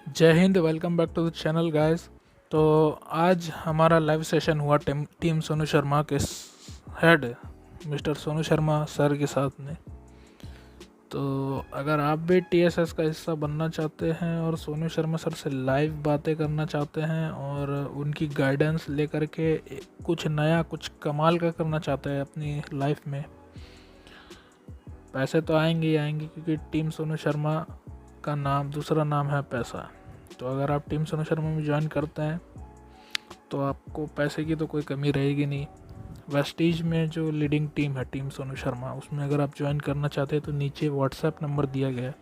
जय Hind. Welcome back to the channel guys. तो आज हमारा लाइव सेशन हुआ टीम सोनू शर्मा के head mister Sonu Sharma sir के साथ में। तो अगर आप भी टीएसएस का हिस्सा बनना चाहते हैं और सोनू शर्मा सर से लाइव बातें करना चाहते हैं और उनकी गाइडेंस लेकर के कुछ नया कुछ कमाल का करना चाहते हैं अपनी लाइफ में, पैसे तो आएंगे ही आएंगे क्योंकि टीम सोनू शर्मा का नाम दूसरा नाम है पैसा। तो अगर आप टीम सोनू शर्मा में ज्वाइन करते हैं तो आपको पैसे की तो कोई कमी रहेगी नहीं। वेस्टीज में जो लीडिंग टीम है टीम सोनू शर्मा, उसमें अगर आप ज्वाइन करना चाहते हैं तो नीचे व्हाट्सएप नंबर दिया गया है,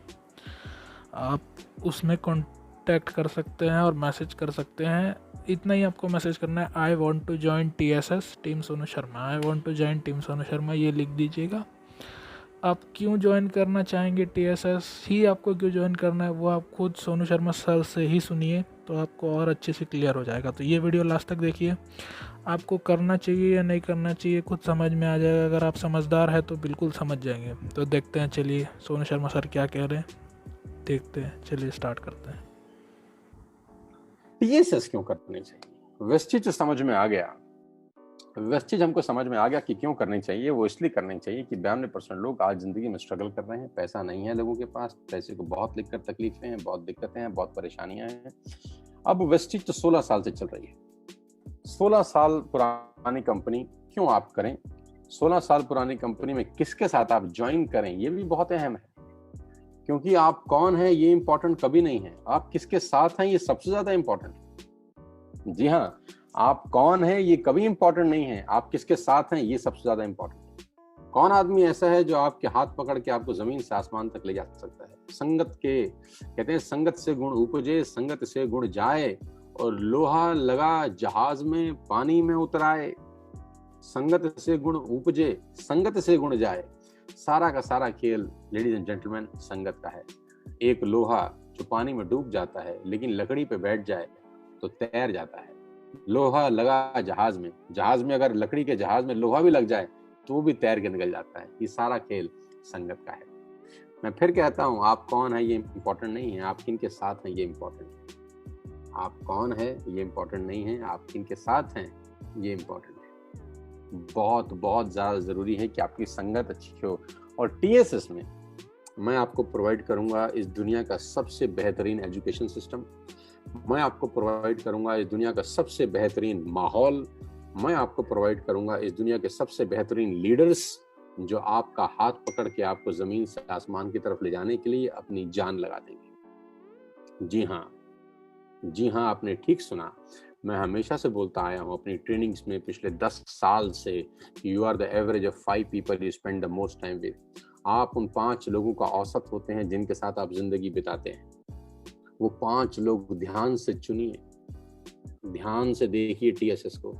आप उसमें कांटेक्ट कर सकते हैं और मैसेज कर सकते हैं। इतना ही आपको मैसेज करना है, I want to join TSS team Sonu Sharma, I want to join team Sonu Sharma, ये लिख दीजिएगा। आप क्यों ज्वाइन करना चाहेंगे TSS ही, आपको क्यों ज्वाइन करना है वो आप खुद सोनू शर्मा सर से ही सुनिए तो आपको और अच्छे से क्लियर हो जाएगा। तो ये वीडियो लास्ट तक देखिए, आपको करना चाहिए या नहीं करना चाहिए खुद समझ में आ जाएगा। अगर आप समझदार हैं तो बिल्कुल समझ जाएंगे। तो देखते हैं, चलिए सोनू शर्मा सर क्या कह रहे हैं, देखते हैं। चलिए स्टार्ट करते हैं। टीएसएस क्यों करनी चाहिए? वेस्टेज तो समझ में आ गया। वेस्टेज हमको समझ में आ गया कि क्यों करनी चाहिए। वो इसलिए करनी चाहिए कि 92% लोग आज जिंदगी में स्ट्रगल कर रहे हैं। पैसा नहीं है लोगों के पास, पैसे को बहुत दिक्कत तकलीफें हैं, बहुत दिक्कतें हैं, बहुत परेशानियां हैं। अब वेस्टेज तो 16 साल से चल रही है। 16 साल पुरानी कंपनी क्यों आप करें? 16 साल पुरानी कंपनी में किसके साथ आप ज्वाइन करें, ये भी बहुत अहम है। क्योंकि आप कौन है ये इंपॉर्टेंट कभी नहीं है, आप किसके साथ हैं ये सबसे ज्यादा इंपॉर्टेंट है। जी हाँ, आप कौन है ये कभी इंपॉर्टेंट नहीं है, आप किसके साथ हैं ये सबसे ज्यादा इंपॉर्टेंट है। कौन आदमी ऐसा है जो आपके हाथ पकड़ के आपको जमीन से आसमान तक ले जा सकता है। संगत के कहते हैं, संगत से गुण उपजे, संगत से गुण जाए, और लोहा लगा जहाज में पानी में उतराए। संगत से गुण उपजे, संगत से गुण जाए। सारा का सारा खेल लेडीज एंड जेंटलमैन संगत का है। एक लोहा जो पानी में डूब जाता है लेकिन लकड़ी पे बैठ जाए तो तैर जाता है। लोहा लगा जहाज में, जहाज में अगर लकड़ी के जहाज में लोहा भी लग जाए तो वो भी तैर के निकल जाता है। ये सारा खेल संगत का है। मैं फिर कहता हूँ, आप कौन है ये इंपॉर्टेंट नहीं है, आप किन के साथ हैं ये इंपॉर्टेंट है। आप कौन है ये इंपॉर्टेंट नहीं है, आप किन के साथ हैं ये इंपॉर्टेंट है। बहुत बहुत ज्यादा जरूरी है कि आपकी संगत अच्छी हो। और टीएसएस में मैं आपको प्रोवाइड करूंगा इस दुनिया का सबसे बेहतरीन एजुकेशन सिस्टम। मैं आपको प्रोवाइड करूंगा इस दुनिया का सबसे बेहतरीन माहौल। मैं आपको प्रोवाइड करूंगा इस दुनिया के सबसे बेहतरीन लीडर्स जो आपका हाथ पकड़ के आपको जमीन से आसमान की तरफ ले जाने के लिए अपनी जान लगा देंगे। जी हाँ, जी हाँ, आपने ठीक सुना। मैं हमेशा से बोलता आया हूँ अपनी ट्रेनिंग्स में पिछले 10 साल से, you are the average of 5 people you spend the most time with. आप उन 5 लोगों का औसत होते हैं जिनके साथ आप जिंदगी बिताते हैं। वो 5 लोग ध्यान से चुनिए, ध्यान से देखिए टीएसएस को,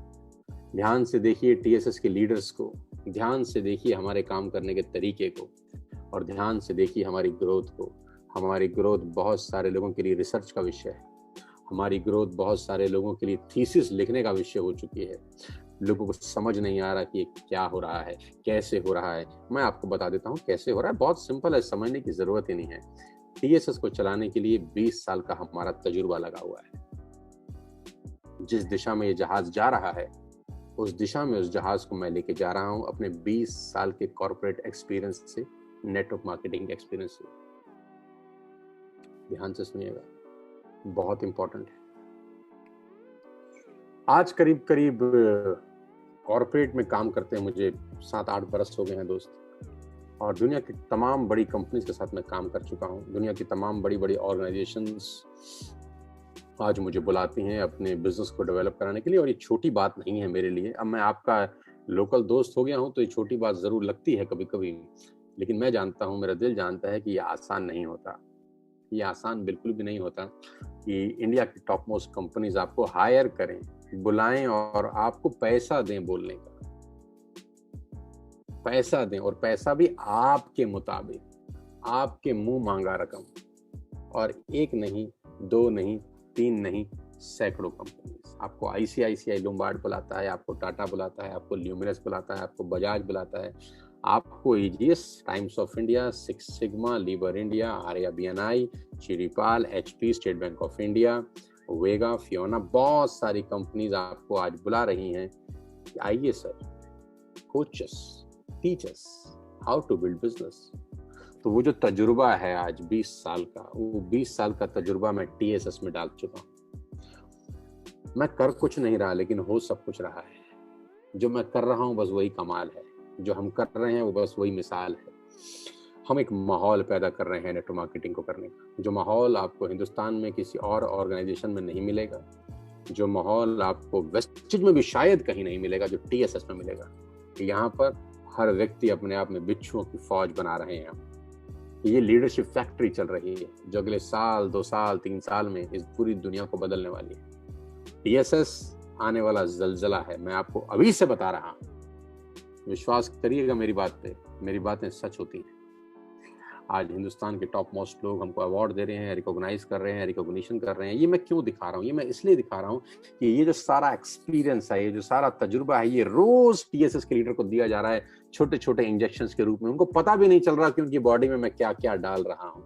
ध्यान से देखिए टीएसएस के लीडर्स को, ध्यान से देखिए हमारे काम करने के तरीके को, और ध्यान से देखिए हमारी ग्रोथ को। हमारी ग्रोथ बहुत सारे लोगों के लिए रिसर्च का विषय है। हमारी ग्रोथ बहुत सारे लोगों के लिए थीसिस लिखने का विषय हो चुकी है। लोगों को समझ नहीं आ रहा कि ये क्या हो रहा है, कैसे हो रहा है। मैं आपको बता देता हूँ कैसे हो रहा है, बहुत सिंपल है, समझने की जरूरत ही नहीं है। टीएसएस को चलाने के लिए 20 साल का हमारा तजुर्बा लगा हुआ है। जिस दिशा में ये जहाज जा रहा है उस दिशा में उस जहाज को मैं लेके जा रहा हूं अपने 20 साल के कॉर्पोरेट एक्सपीरियंस से, नेटवर्क मार्केटिंग एक्सपीरियंस से। ध्यान से सुनिएगा, बहुत इंपॉर्टेंट है। आज करीब करीब कॉर्पोरेट में काम करते हैं मुझे 7-8 बरस हो गए हैं दोस्त, और दुनिया की तमाम बड़ी कंपनीज के साथ मैं काम कर चुका हूं। दुनिया की तमाम बड़ी बड़ी ऑर्गेनाइजेशंस आज मुझे बुलाती हैं अपने बिजनेस को डेवलप कराने के लिए, और ये छोटी बात नहीं है मेरे लिए। अब मैं आपका लोकल दोस्त हो गया हूं तो ये छोटी बात जरूर लगती है कभी कभी, लेकिन मैं जानता हूं, मेरा दिल जानता है कि ये आसान नहीं होता। ये आसान बिल्कुल भी नहीं होता कि इंडिया की टॉप मोस्ट कंपनीज आपको हायर करें, बुलाएं और आपको पैसा दें बोलने का, पैसा दें, और पैसा भी आपके मुताबिक, आपके मुंह मांगा रकम। और एक नहीं, 2 नहीं, 3 नहीं, सैकड़ों कंपनीज। आपको आईसीआईसीआई लोम्बार्ड बुलाता है, आपको टाटा बुलाता है, आपको ल्यूमिनस बुलाता है, आपको बजाज बुलाता है, आपको AGS, Times of India, six sigma, lever India, Arya BNI, Chiripal, HP, State Bank of India, Vega, Fiona, बहुत सारी कंपनीज आपको आज बुला रही हैं कि आइए sir, coaches, teachers how to build business. तो वो जो तजुर्बा है आज 20 साल का, वो 20 साल का तजुर्बा मैं टीएसएस में डाल चुका हूँ। मैं कर कुछ नहीं रहा, लेकिन हो सब कुछ रहा है। जो मैं कर रहा हूँ बस वही कमाल है, जो हम कर रहे हैं वो बस वही मिसाल है। हम एक माहौल पैदा कर रहे हैं नेटवर्क मार्केटिंग को करने का, जो माहौल आपको हिंदुस्तान में किसी और ऑर्गेनाइजेशन में नहीं मिलेगा, जो माहौल आपको वेस्टेज में भी शायद कहीं नहीं मिलेगा, जो टीएसएस में मिलेगा। यहाँ पर हर व्यक्ति अपने आप में बिच्छुओं की फौज बना रहे हैं। ये लीडरशिप फैक्ट्री चल रही है जो अगले साल, 2 साल, 3 साल में इस पूरी दुनिया को बदलने वाली है। टीएसएस आने वाला जलजला है, मैं आपको अभी से बता रहा हूं। विश्वास करिएगा मेरी बात पे, मेरी बातें सच होती हैं। आज हिंदुस्तान के टॉप मोस्ट लोग हमको अवार्ड दे रहे हैं, रिकॉग्नाइज कर रहे हैं, रिकॉग्निशन कर रहे हैं। ये मैं क्यों दिखा रहा हूँ? ये मैं इसलिए दिखा रहा हूँ कि ये जो सारा एक्सपीरियंस है, ये जो सारा तजुर्बा है, ये रोज टीएसएस के लीडर को दिया जा रहा है छोटे छोटे इंजेक्शंस के रूप में। उनको पता भी नहीं चल रहा कि उनकी बॉडी में मैं क्या क्या डाल रहा हूँ।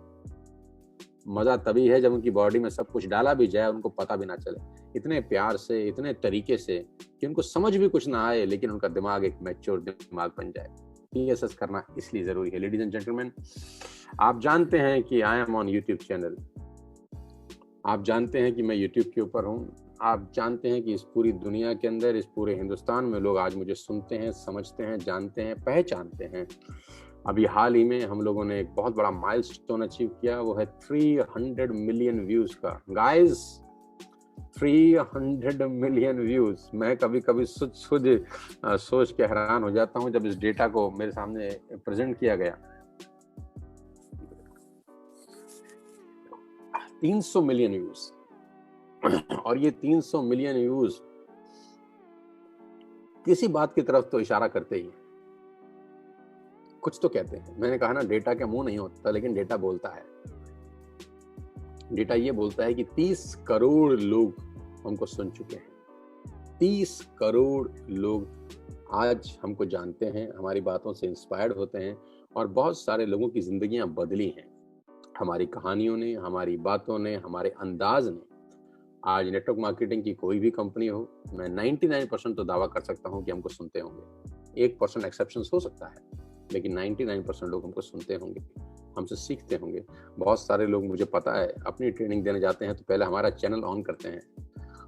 मजा तभी है जब उनकी बॉडी में सब कुछ डाला भी जाए, उनको पता भी ना चले, इतने प्यार से, इतने तरीके से कि उनको समझ भी कुछ ना आए, लेकिन उनका दिमाग एक मैच्योर दिमाग बन जाए। टीएसएस करना इसलिए जरूरी है। लेडीज एंड जेंटलमैन, आप जानते हैं कि I am on YouTube channel, आप जानते हैं कि मैं यूट्यूब के ऊपर हूँ, आप जानते हैं कि इस पूरी दुनिया के अंदर, इस पूरे हिंदुस्तान में लोग आज मुझे सुनते हैं, समझते हैं, जानते हैं, पहचानते हैं। अभी हाल ही में हम लोगों ने एक बहुत बड़ा माइलस्टोन अचीव किया, वो है 300 मिलियन व्यूज का। Guys, 300 million views. मैं कभी कभी सोच के हैरान हो जाता हूं जब इस डेटा को मेरे सामने प्रेजेंट किया गया। 300 मिलियन व्यूज, और ये 300 मिलियन व्यूज किसी बात की तरफ तो इशारा करते ही, कुछ तो कहते हैं। मैंने कहा ना, डेटा का मुंह नहीं होता, लेकिन डेटा बोलता है। डेटा ये बोलता है कि 30 करोड़ लोग हमको सुन चुके हैं। 30 करोड़ लोग आज हमको जानते हैं, हमारी बातों से इंस्पायर्ड होते हैं, और बहुत सारे लोगों की जिंदगियां बदली हैं हमारी कहानियों ने, हमारी बातों ने, हमारे अंदाज ने। आज नेटवर्क मार्केटिंग की कोई भी कंपनी हो, मैं 99% तो दावा कर सकता हूं कि हमको सुनते होंगे। 1% एक्सेप्शंस हो सकता है, लेकिन 99% लोग हमको सुनते होंगे, हमसे सीखते होंगे। बहुत सारे लोग, मुझे पता है, अपनी ट्रेनिंग देने जाते हैं तो पहले हमारा चैनल ऑन करते हैं,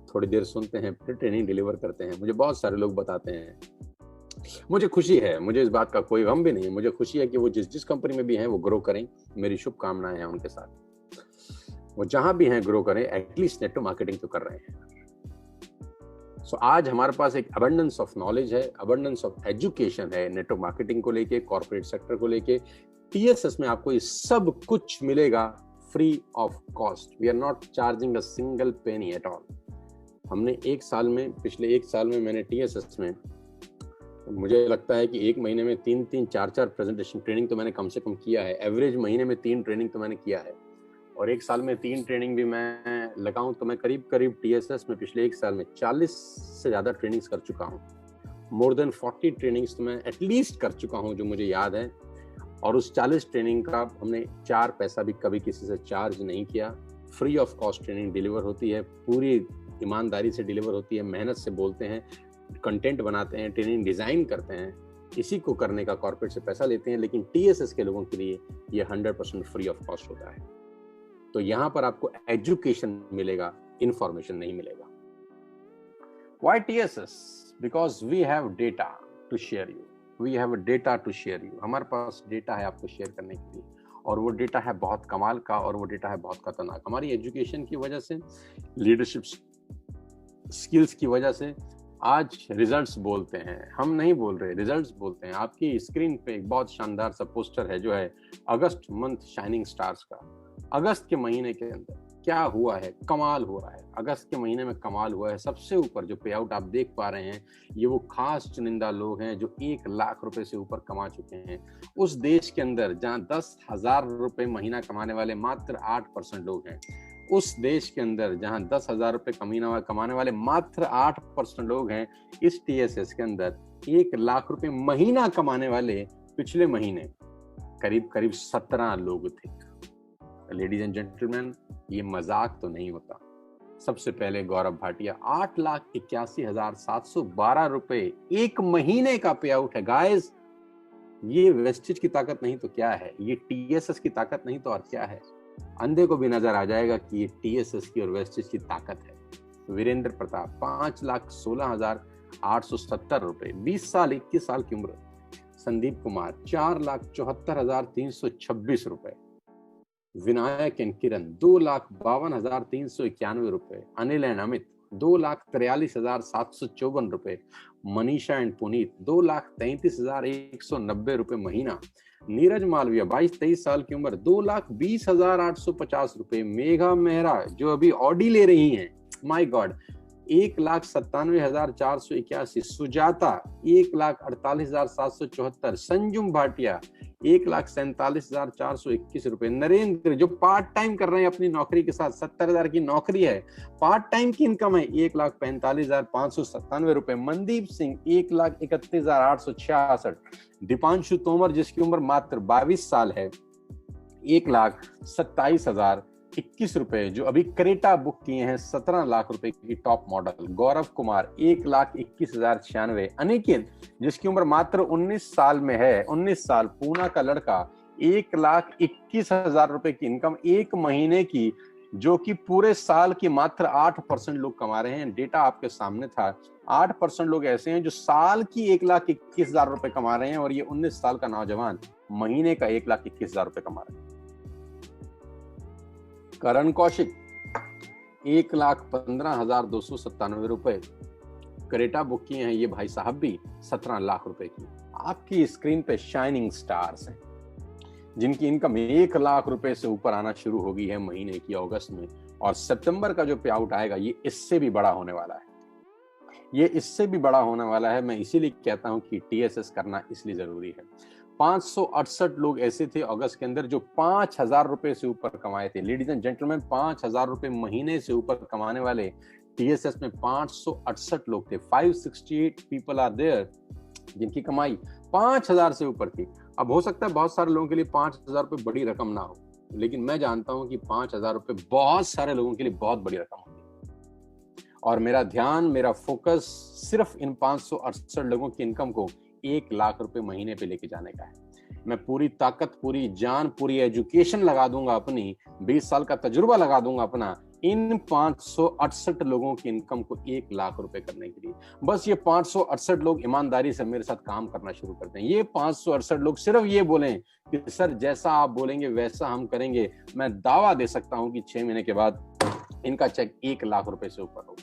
थोड़ी देर सुनते हैं, फिर ट्रेनिंग डिलीवर करते हैं। मुझे बहुत सारे लोग बताते हैं। मुझे खुशी है, मुझे इस बात का कोई गम भी नहीं। मुझे खुशी है कि वो जिस कंपनी में भी हैं वो ग्रो करें। मेरी शुभकामनाएं हैं उनके साथ। वो जहां भी हैं ग्रो करें, एटलीस्ट नेटवर्क मार्केटिंग तो कर रहे हैं। सो आज हमारे पास एक अबंडेंस ऑफ नॉलेज है, अबंडेंस ऑफ एजुकेशन है नेटवर्क मार्केटिंग को लेके, कॉर्पोरेट सेक्टर को लेके। टीएसएस में आपको ये सब कुछ मिलेगा free of cost. We are not charging a single penny at all. हमने पिछले एक साल में मैंने टीएसएस में, मुझे लगता है कि एक महीने में 3-3, 4-4 प्रेजेंटेशन ट्रेनिंग तो मैंने कम से कम किया है। एवरेज महीने में 3 ट्रेनिंग तो मैंने किया है, और एक साल में 3 ट्रेनिंग भी मैं लगाऊं तो मैं करीब टीएसएस में पिछले एक साल में 40 से ज्यादा ट्रेनिंग्स कर चुका हूं। मोर देन 40 ट्रेनिंग्स तो मैं एटलीस्ट कर चुका हूं जो मुझे याद है। और उस 40 ट्रेनिंग का हमने 4 पैसा भी कभी किसी से चार्ज नहीं किया। Free of cost training deliver होती है, पूरी ईमानदारी से डिलीवर होती है, मेहनत से बोलते हैं, कंटेंट बनाते हैं, ट्रेनिंग डिजाइन करते हैं। इसी को करने का कॉर्पोरेट से पैसा लेते हैं, लेकिन टीएसएस के लोगों के लिए ये 100% फ्री ऑफ कॉस्ट होता है। तो यहां पर आपको एजुकेशन मिलेगा, इंफॉर्मेशन नहीं मिलेगा। Why TSS? Because we have data to share you. We have data to share you. हमारे पास डेटा है आपको शेयर करने के लिए, और वो डेटा है बहुत कमाल का, और वो डेटा है बहुत खतरनाक। हमारी एजुकेशन की वजह से, लीडरशिप स्किल्स की वजह से आज रिजल्ट्स बोलते हैं। हम नहीं बोल रहे, रिजल्ट्स बोलते हैं। आपकी स्क्रीन पे एक बहुत शानदार सा पोस्टर है जो है अगस्त मंथ शाइनिंग स्टार्स का। अगस्त के महीने के अंदर क्या हुआ है, कमाल हो रहा है। अगस्त के महीने में कमाल हुआ है। सबसे ऊपर जो पे आउट आप देख पा रहे हैं, ये वो खास चुनिंदा लोग हैं जो 1 लाख रुपए से ऊपर कमा चुके हैं। उस देश के अंदर जहां 10,000 रुपए महीना कमाने वाले मात्र 8% लोग हैं, उस देश के अंदर जहां 10,000 रुपए कमाने वाले मात्र 8% लोग हैं, इस टीएसएस के अंदर 1 लाख रुपए महीना कमाने वाले पिछले महीने करीब करीब 17 लोग थे। लेडीज एंड जेंटलमैन, ये मजाक तो नहीं होता। सबसे पहले गौरव भाटिया 8,81,712 रुपए एक महीने का पे आउट है। गाइस, ये वेस्टेज की ताकत नहीं तो क्या है, ये टीएसएस की ताकत नहीं तो और क्या है। अंधे को भी नजर आ जाएगा कि ये टीएसएस की और वेस्टेज की ताकत है। वीरेंद्र प्रताप 5,16,870 रुपए, 20 साल 21 साल की उम्र। संदीप कुमार 4,74,326 रुपए। विनायक एंड किरण 2,52,391 रुपए। अनिल एंड अमित 2,43,754 रुपए। मनीषा एंड पुनीत 2,33,190 रुपए महीना। नीरज मालविया 22-23 साल की उम्र 2,20,850 रुपए। मेघा मेहरा जो अभी ऑडी ले रही हैं, माय गॉड, 1,97,481। सुजाता 1,48,774। संजुम भाटिया 1,47,421 रुपए। नरेंद्र जो पार्ट टाइम कर रहे हैं अपनी नौकरी के साथ, 70,000 की नौकरी है, पार्ट टाइम की इनकम है 1,45,597 रुपए। मनदीप सिंह 1,31,866। दीपांशु तोमर जिसकी उम्र मात्र 22 साल है, 1,27,021 रुपए, जो अभी क्रेटा बुक किए हैं 17 लाख रुपए की टॉप मॉडल। गौरव कुमार 1,21,096। अनिकेत जिसकी उम्र मात्र 19 साल में है, 19 साल, पूना का लड़का, 1,21,000 रुपए की इनकम एक महीने की, जो कि पूरे साल की मात्र 8% लोग कमा रहे हैं। डेटा आपके सामने था। 8% लोग ऐसे हैं जो साल की 1,21,000 रुपए कमा रहे हैं, और ये 19 साल का नौजवान महीने का 1,21,000 रुपए कमा रहे हैं। करण कौशिक 1,15,297 रुपए, क्रेटा बुक किए हैं ये भाई साहब भी 17 लाख रुपए की। आपकी स्क्रीन पे शाइनिंग स्टार्स हैं जिनकी इनकम 1 लाख रुपए से ऊपर आना शुरू होगी है महीने की अगस्त में, और सितंबर का जो पे आउट आएगा ये इससे भी बड़ा होने वाला है। ये इससे भी बड़ा होने वाला है। मैं इसीलिए कहता हूं कि टीएसएस करना इसलिए जरूरी है। 568 लोग ऐसे थे अगस्त के अंदर जो 5,000 रुपए से ऊपर कमाए थे। लेडीज एंड जेंटलमैन, 5,000 रुपए महीने से ऊपर कमाने वाले टीएसएस में 568 लोग थे। 568 पीपल आर देयर जिनकी कमाई 5,000 से ऊपर थी। अब हो सकता है बहुत सारे लोगों के लिए 5,000 रुपए बड़ी रकम ना हो, लेकिन मैं जानता हूं कि 5,000 रुपए बहुत सारे लोगों के लिए बहुत बड़ी रकम होगी। और मेरा ध्यान, मेरा फोकस सिर्फ इन 568 लोगों की इनकम को 1 लाख रुपए महीने पे लेके जाने का है। मैं पूरी ताकत, पूरी जान, पूरी एजुकेशन लगा दूंगा अपनी, 20 साल का तजुर्बा लगा दूंगा अपना, इन 568 लोगों की इनकम को 1 लाख रुपए करने के लिए। बस ये 568 लोग ईमानदारी से मेरे साथ काम करना शुरू करते हैं। ये 568 लोग सिर्फ ये बोलें कि सर जैसा आप बोलेंगे वैसा हम करेंगे, मैं दावा दे सकता हूं कि 6 महीने के बाद इनका चेक 1 लाख रुपए से ऊपर होगा।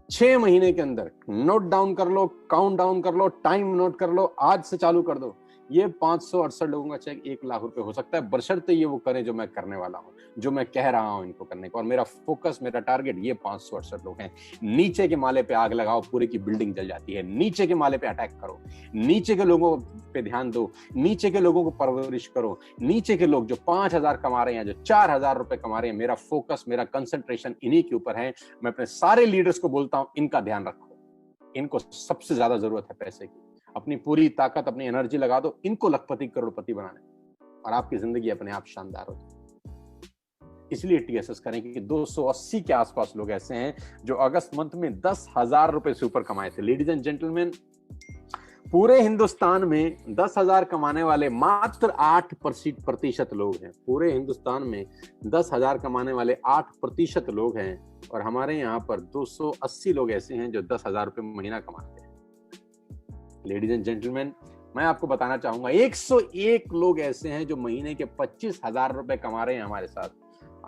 6 महीने के अंदर। नोट डाउन कर लो, काउंट डाउन कर लो, टाइम नोट कर लो, आज से चालू कर दो। ये 568 लोगों का चेक 1 लाख रुपए हो सकता है, बशर्ते ये वो करें जो मैं करने वाला हूं, जो मैं कह रहा हूं इनको करने को। और मेरा फोकस, मेरा टारगेट ये 568 लोग हैं। नीचे के माले पे आग लगाओ, पूरे की बिल्डिंग जल जाती है। नीचे के माले पे अटैक करो, नीचे के लोगों पे ध्यान दो, नीचे के लोगों को परवरिश करो। नीचे के लोग जो 5,000 कमा रहे हैं, जो 4,000 रुपए कमा रहे हैं, मेरा फोकस, मेरा कंसंट्रेशन इन्हीं के ऊपर है। मैं अपने सारे लीडर्स को बोलता हूं, इनका ध्यान रखो। इनको सबसे ज्यादा जरूरत है पैसे की। अपनी पूरी ताकत, अपनी एनर्जी लगा दो इनको लखपति करोड़पति बनाने, और आपकी जिंदगी अपने आप शानदार हो जाए। इसलिए टीएसएस करें कि 280 के आसपास लोग ऐसे हैं जो अगस्त मंथ में 10,000 रुपए से ऊपर कमाए थे। लेडीज एंड जेंटलमैन, पूरे हिंदुस्तान में 10,000 कमाने वाले मात्र 8% लोग हैं। पूरे हिंदुस्तान में 10,000 कमाने वाले 8% लोग हैं, और हमारे यहाँ पर 280 लोग ऐसे हैं जो 10,000 रुपए महीना कमाते हैं। लेडीज एंड जेंटलमैन, मैं आपको बताना चाहूंगा 101 लोग ऐसे हैं जो महीने के 25,000 रुपए कमा रहे हैं हमारे साथ।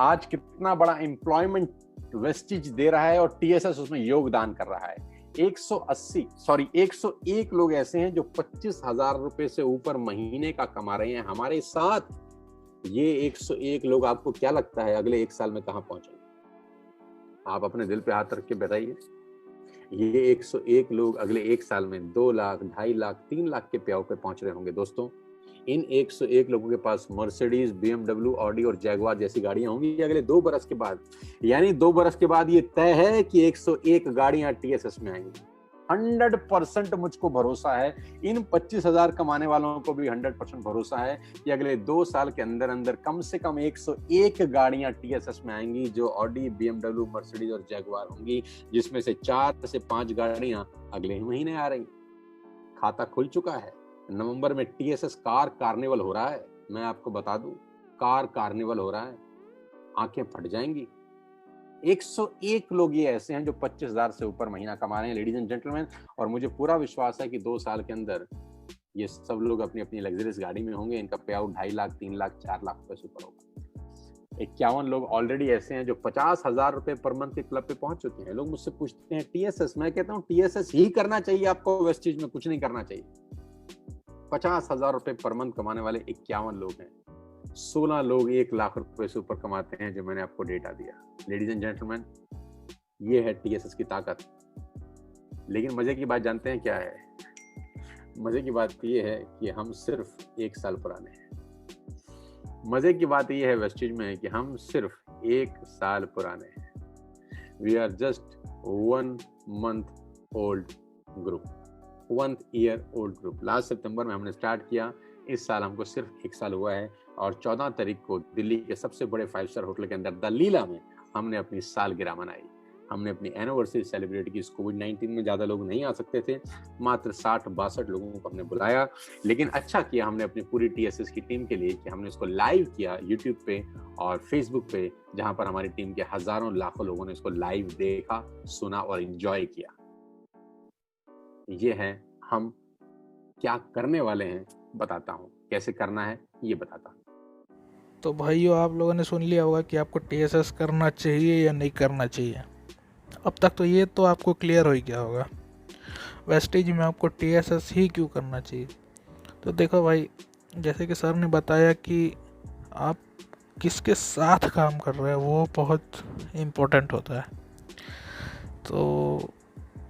आज कितना बड़ा एम्प्लॉयमेंट वेस्टेज दे रहा है और टीएसएस उसमें योगदान कर रहा है। 101 लोग ऐसे हैं जो 25,000 रुपए से ऊपर महीने का कमा रहे हैं हमारे साथ। ये 101 लोग आपको क्या लगता है अगले 1 साल में कहां पहुंचेंगे? आप अपने दिल पे हाथ रख के बताइए। ये 101 लोग अगले 1 साल में 2 लाख, 2.5 लाख, 3 लाख के प्याऊ पे पहुंच रहे होंगे। दोस्तों, इन 101 लोगों के पास मर्सिडीज, BMW, ऑडी और जैगवार जैसी गाड़ियां होंगी अगले 2 बरस के बाद। यानी 2 बरस के बाद ये तय है कि 101 गाड़ियां टीएसएस में आएंगी। 100% मुझको भरोसा है, इन 25,000 कमाने वालों को भी 100% भरोसा है कि अगले 2 साल के अंदर अंदर कम से कम 101 गाड़ियां टीएसएस में आएंगी, जो ऑडी, बीएमडब्ल्यू, मर्सिडीज और जैगुआर होंगी, जिसमें से 4 से 5 गाड़ियां अगले ही महीने आ रही। खाता खुल चुका है। नवंबर में टीएसएस कार कार्निवल हो रहा है। मैं आपको बता दूं, कार कार्निवल हो रहा है, आंखें फट जाएंगी। 101 लोग ये ऐसे हैं जो 25,000 से ऊपर महीना कमा रहे हैं, लेडीज एंड जेंटलमैन। और मुझे पूरा विश्वास है कि 2 साल के अंदर ये सब लोग अपनी अपनी लग्जरियस गाड़ी में होंगे। इनका पे आउट 2.5 लाख, 3 लाख, 4 लाख रुपए से ऊपर होगा। 51 लोग ऑलरेडी ऐसे हैं जो 50,000 रुपए पर मंथ के क्लब पे पहुंच चुके हैं। लोग मुझसे पूछते हैं टीएसएस, मैं कहता हूँ टीएसएस ही करना चाहिए आपको, वेस्टीज में कुछ नहीं करना चाहिए। 50,000 रुपए पर मंथ कमाने वाले 51 लोग हैं। 16 लोग 1 लाख रुपए से ऊपर कमाते हैं, जो मैंने आपको डेटा दिया। लेडीज एंड जेंटलमैन, ये है टीएसएस की ताकत। लेकिन मजे की बात जानते हैं क्या है? मजे की बात ये है कि हम सिर्फ 1 साल पुराने हैं। मजे की बात ये है वेस्टीज में कि हम सिर्फ 1 साल पुराने हैं। We are just 1 month old group, 1 year old group। Last सितंबर में हमने स्टार्ट किया, इस साल हमको सिर्फ 1 साल हुआ है। और 14 तारीख को दिल्ली के सबसे बड़े 5 स्टार होटल के अंदर द लीला में हमने अपनी सालगिरह मनाई। हमने अपनी एनिवर्सरी सेलिब्रेट की। कोविड-19 में ज्यादा लोग नहीं आ सकते थे, मात्र 60-62 लोगों को हमने बुलाया। लेकिन अच्छा किया हमने अपनी पूरी टीएसएस की टीम के लिए कि हमने इसको लाइव किया यूट्यूब पे और फेसबुक पे, जहां पर हमारी टीम के हजारों लाखों लोगों ने इसको लाइव देखा, सुना और एंजॉय किया। ये है हम क्या करने वाले हैं, बताता हूँ। कैसे करना है ये बताता हूँ। तो भाइयों, आप लोगों ने सुन लिया होगा कि आपको टीएसएस करना चाहिए या नहीं करना चाहिए। अब तक तो ये तो आपको क्लियर हो ही गया होगा वेस्टेज में आपको टीएसएस ही क्यों करना चाहिए। तो देखो भाई, जैसे कि सर ने बताया कि आप किसके साथ काम कर रहे हैं वो बहुत इम्पोर्टेंट होता है। तो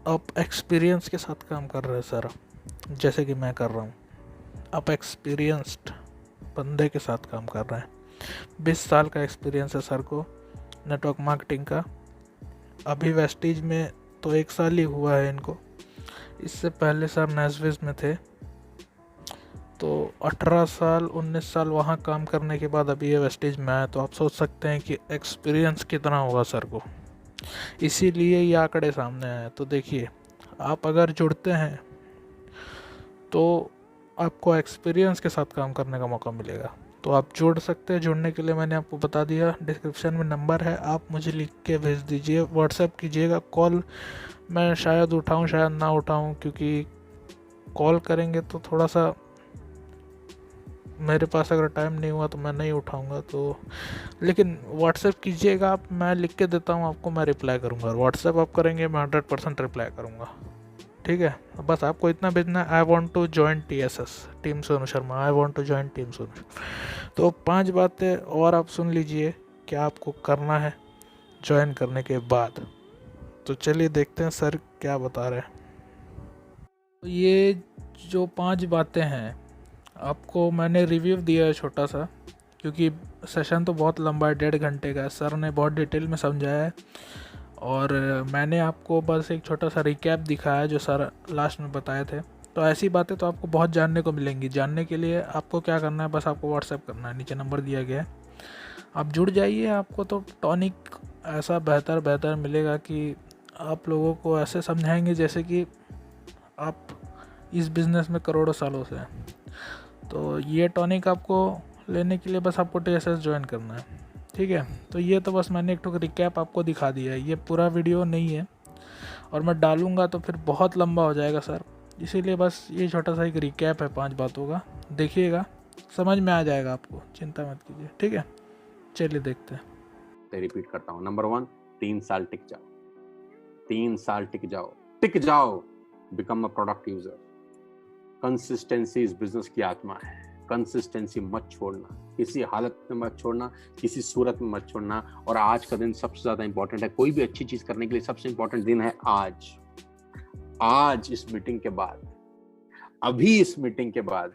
आप एक्सपीरियंस के साथ काम कर रहे हैं सर, जैसे कि मैं कर रहा हूँ। आप एक्सपीरियंस्ड बंदे के साथ काम कर रहे हैं। 20 साल का एक्सपीरियंस है सर को नेटवर्क मार्केटिंग का। अभी वेस्टीज में तो 1 साल ही हुआ है इनको। इससे पहले सर नेस्विस में थे, तो 18 साल 19 साल वहाँ काम करने के बाद अभी ये वेस्टीज में आया। तो आप सोच सकते हैं कि एक्सपीरियंस कितना होगा सर को, इसीलिए ये आंकड़े सामने आए। तो देखिए, आप अगर जुड़ते हैं तो आपको एक्सपीरियंस के साथ काम करने का मौका मिलेगा। तो आप जुड़ सकते हैं। जुड़ने के लिए मैंने आपको बता दिया, डिस्क्रिप्शन में नंबर है, आप मुझे लिख के भेज दीजिए, व्हाट्सएप कीजिएगा। कॉल मैं शायद उठाऊं, शायद ना उठाऊं, क्योंकि कॉल करेंगे तो थोड़ा सा मेरे पास अगर टाइम नहीं हुआ तो मैं नहीं उठाऊंगा। तो लेकिन व्हाट्सएप कीजिएगा आप, मैं लिख के देता हूँ आपको, मैं रिप्लाई करूँगा। व्हाट्सएप आप करेंगे, मैं 100% रिप्लाई करूँगा। ठीक है, बस आपको इतना भेजना है, I want to join TSS, team Sonu Sharma, I want to join team Sonu Sharma. तो 5 बातें और आप सुन लीजिए क्या आपको करना है ज्वाइन करने के बाद। तो चलिए देखते हैं सर क्या बता रहे हैं। तो ये जो 5 बातें हैं, आपको मैंने रिव्यू दिया है छोटा सा, क्योंकि सेशन तो बहुत लंबा है, 1.5 घंटे का है। सर ने बहुत डिटेल में समझाया है और मैंने आपको बस एक छोटा सा रिकैप दिखाया जो सर लास्ट में बताए थे। तो ऐसी बातें तो आपको बहुत जानने को मिलेंगी। जानने के लिए आपको क्या करना है, बस आपको व्हाट्सएप करना है, नीचे नंबर दिया गया है, आप जुड़ जाइए। आपको तो टॉनिक ऐसा बेहतर मिलेगा कि आप लोगों को ऐसे समझाएंगे जैसे कि आप इस बिज़नेस में करोड़ों सालों से हैं। तो ये टॉनिक आपको लेने के लिए बस आपको टीएसएस ज्वाइन करना है। ठीक है, तो ये तो बस मैंने एक ठो रिकैप आपको दिखा दिया है, ये पूरा वीडियो नहीं है और मैं डालूंगा तो फिर बहुत लंबा हो जाएगा सर, इसीलिए बस ये छोटा सा एक रिकैप है 5 बातों का। देखिएगा, समझ में आ जाएगा आपको, चिंता मत कीजिए। ठीक है, चलिए देखते हैं। रिपीट करता हूँ। नंबर 1, 3 साल टिक जाओ। 3 साल टिक जाओ, become a product user. Consistency इस बिजनेस की आत्मा है। कंसिस्टेंसी मत छोड़ना, किसी हालत में मत छोड़ना, किसी सूरत में मत छोड़ना। और आज का दिन सबसे ज्यादा इंपॉर्टेंट है। कोई भी अच्छी चीज करने के लिए सबसे इंपॉर्टेंट दिन है आज इस मीटिंग के बाद, अभी इस मीटिंग के बाद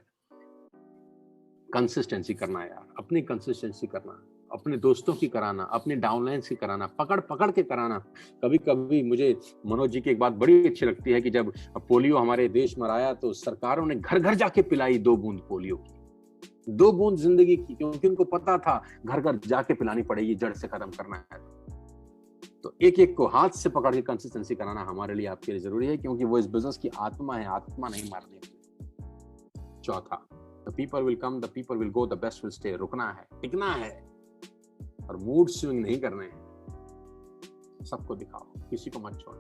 कंसिस्टेंसी करना है यार, अपनी कंसिस्टेंसी करना। अपने दोस्तों की कराना, अपने डाउनलाइंस की कराना, पकड़ पकड़ के कराना। कभी कभी मुझे मनोज जी की एक बात बड़ी अच्छी लगती है कि जब पोलियो हमारे देश में आया तो सरकारों ने घर घर जाके पिलाई 2 बूंद पोलियो की, 2 बूंद जिंदगी की, क्योंकि उनको पता था घर घर जाके पिलानी पड़ेगी, जड़ से खत्म करना है। तो एक एक को हाथ से पकड़ के कंसिस्टेंसी कराना हमारे लिए, आपके लिए जरूरी है, क्योंकि वो इस बिजनेस की आत्मा है, आत्मा नहीं मारने की। चौथा, the people will come, the people will go, the best will stay. रुकना है, टिकना है और मूड स्विंग नहीं करने हैं। सबको दिखाओ, किसी को मत छोड़ो।